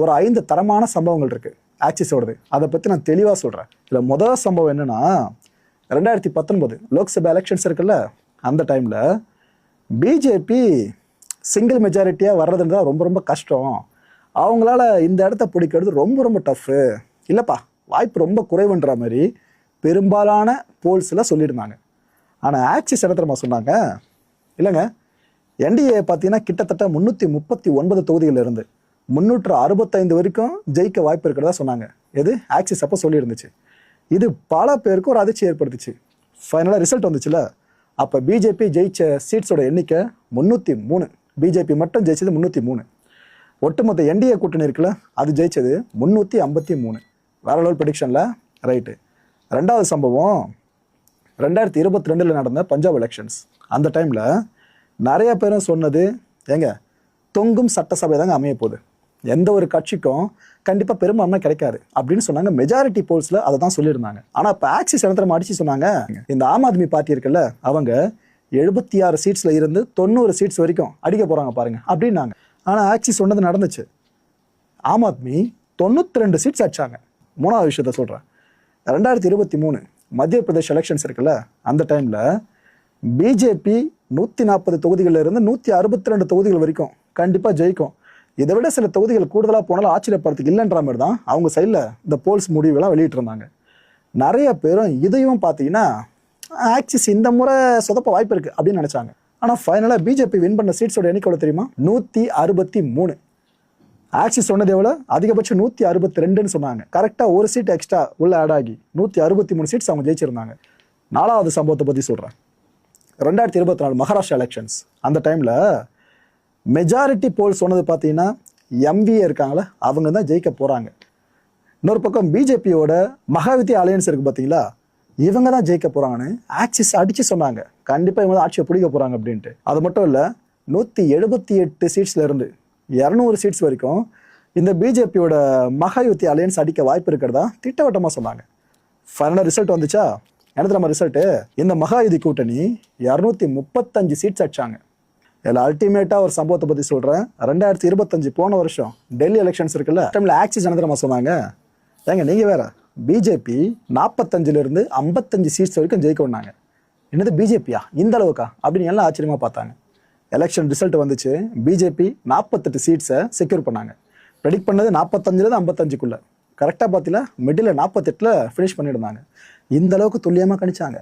ஒரு 5 தரமான சம்பவங்கள் இருக்குது ஆக்சிஸோடது. அதை பற்றி நான் தெளிவாக சொல்கிறேன். இதில் முதல் சம்பவம் என்னென்னா, 2019 லோக்சபா எலெக்ஷன்ஸ் இருக்குல்ல, அந்த டைமில் பிஜேபி சிங்கிள் மெஜாரிட்டியாக வர்றதுன்னு தான் ரொம்ப ரொம்ப கஷ்டம். அவங்களால இந்த இடத்த பிடிக்கிறது ரொம்ப ரொம்ப டஃப்பு, இல்லைப்பா வாய்ப்பு ரொம்ப குறைவுன்ற மாதிரி பெரும்பாலான போல்ஸில் சொல்லியிருந்தாங்க. ஆனால் ஆக்சிஸ் என்ன தெரியுமா சொன்னாங்க? இல்லைங்க, என்டிஏ பார்த்தீங்கன்னா கிட்டத்தட்ட 339 தொகுதிகள் இருந்து 365 வரைக்கும் ஜெயிக்க வாய்ப்பு இருக்கிறதா சொன்னாங்க. எது ஆக்சிஸ் அப்போ சொல்லியிருந்துச்சு. இது பல பேருக்கு ஒரு அதிர்ச்சி ஏற்படுத்துச்சு. ஃபைனலாக ரிசல்ட் வந்துச்சுல, அப்போ பிஜேபி ஜெயிச்ச சீட்ஸோட எண்ணிக்கை 303. பிஜேபி மட்டும் ஜெயிச்சது 303. ஒட்டுமொத்த என்டிஏ கூட்டணி இருக்குல்ல, அது ஜெயிச்சது 353. வேற லெவல் ப்ரெடிக்ஷனில் ரைட்டு. ரெண்டாவது சம்பவம் 2022 நடந்த பஞ்சாப் எலெக்ஷன்ஸ். அந்த டைமில் நிறைய பேரும் சொன்னது, ஏங்க தொங்கும் சட்டசபை தாங்க அமைய போகுது, எந்த ஒரு கட்சிக்கும் கண்டிப்பாக பெரும்பான்மை கிடைக்காது அப்படின்னு சொன்னாங்க. மெஜாரிட்டி போல்ஸில் அதை தான் சொல்லியிருந்தாங்க. ஆனால் இப்போ ஆக்சிஸ் இடத்துல அடிச்சு சொன்னாங்க, இந்த ஆம் ஆத்மி பார்ட்டி இருக்குல்ல, அவங்க 76 சீட்ஸில் இருந்து 90 சீட்ஸ் வரைக்கும் அடிக்க போகிறாங்க பாருங்க அப்படின்னாங்க. ஆனால் ஆக்சிஸ் சொன்னது நடந்துச்சு. ஆம் ஆத்மி 92 சீட்ஸ் அடிச்சாங்க. மூணாவது விஷயத்த சொல்கிறேன். 2023 மத்திய பிரதேஷ் எலெக்ஷன்ஸ் இருக்குல்ல, அந்த டைமில் பிஜேபி 140 தொகுதிகளில் இருந்து 162 தொகுதிகள் வரைக்கும் கண்டிப்பாக ஜெயிக்கும். இதை விட சில தொகுதிகள் கூடுதலாக போனாலும் ஆச்சரியப்படுறதுக்கு இல்லைன்ற மாதிரி தான் அவங்க சைடில் இந்த போல்ஸ் முடிவுகளாக வெளியிட்டிருந்தாங்க. நிறைய பேரும் இதையும் பார்த்தீங்கன்னா ஆக்சிஸ் இந்த முறை சொதப்ப வாய்ப்பு இருக்குது அப்படின்னு நினச்சாங்க. ஆனால் ஃபைனலாக பிஜேபி வின் பண்ண சீட்ஸோட எண்ணிக்கை தெரியுமா? 163. ஆக்சிஸ் சொன்னது எவ்வளோ? அதிகபட்சம் 162ன்னு சொன்னாங்க. கரெக்டாக ஒரு சீட் எக்ஸ்ட்ரா உள்ள ஆட் ஆகி 163 சீட்ஸ் அவங்க ஜெயிச்சிருந்தாங்க. நாலாவது சம்பவத்தை பற்றி சொல்கிறேன். 2024 மகாராஷ்டிரா எலெக்ஷன்ஸ். அந்த டைமில் மெஜாரிட்டி போல் சொன்னது பார்த்தீங்கன்னா எம்விஏ இருக்காங்களே, அவங்க தான் ஜெயிக்க போகிறாங்க. இன்னொரு பக்கம் பிஜேபியோட மகாயுதி அலையன்ஸ் இருக்குது பார்த்தீங்களா, இவங்க தான் ஜெயிக்க போகிறாங்கன்னு ஆக்சிஸ் அடித்து சொன்னாங்க. கண்டிப்பாக இவங்க தான் ஆட்சியை பிடிக்க போகிறாங்க அப்படின்ட்டு. அது மட்டும் இல்லை, 178 சீட்ஸில் இருந்து 200 சீட்ஸ் வரைக்கும் இந்த பிஜேபியோட மகாயுத்தி அலையன்ஸ் அடிக்க வாய்ப்பு இருக்கிறதா திட்டவட்டமாக சொன்னாங்க. ஃபைனலாக ரிசல்ட் வந்துச்சா? என்ன நம்ம ரிசல்ட்டு, இந்த மகாயுதி கூட்டணி 235 சீட்ஸ் அடிச்சாங்க. இதில் அல்டிமேட்டாக ஒரு சம்பவத்தை பற்றி சொல்கிறேன். 2025 போன வருஷம் டெல்லி எலெக்ஷன்ஸ் இருக்குல்ல, டைமில் ஆக்சிஸ் என்ன நம்ம சொன்னாங்க, ஏங்க நீங்கள் வேற, பிஜேபி 45 55 சீட்ஸ் வரைக்கும் ஜெயிக்க வந்தாங்க. என்னது பிஜேபியா இந்த அளவுக்கா அப்படின்னு எல்லாம் ஆச்சரியமாக பார்த்தாங்க. எலெக்ஷன் ரிசல்ட் வந்துச்சு, பிஜேபி 48 சீட்ஸை செக்யூர் பண்ணாங்க. ப்ரெடிக்ட் பண்ணது 45 55க்குள்ளே. கரெக்டாக பார்த்தீங்கன்னா மிடில் 48ல் ஃபினிஷ் பண்ணியிருந்தாங்க. இந்த அளவுக்கு துல்லியமாக கணிச்சாங்க.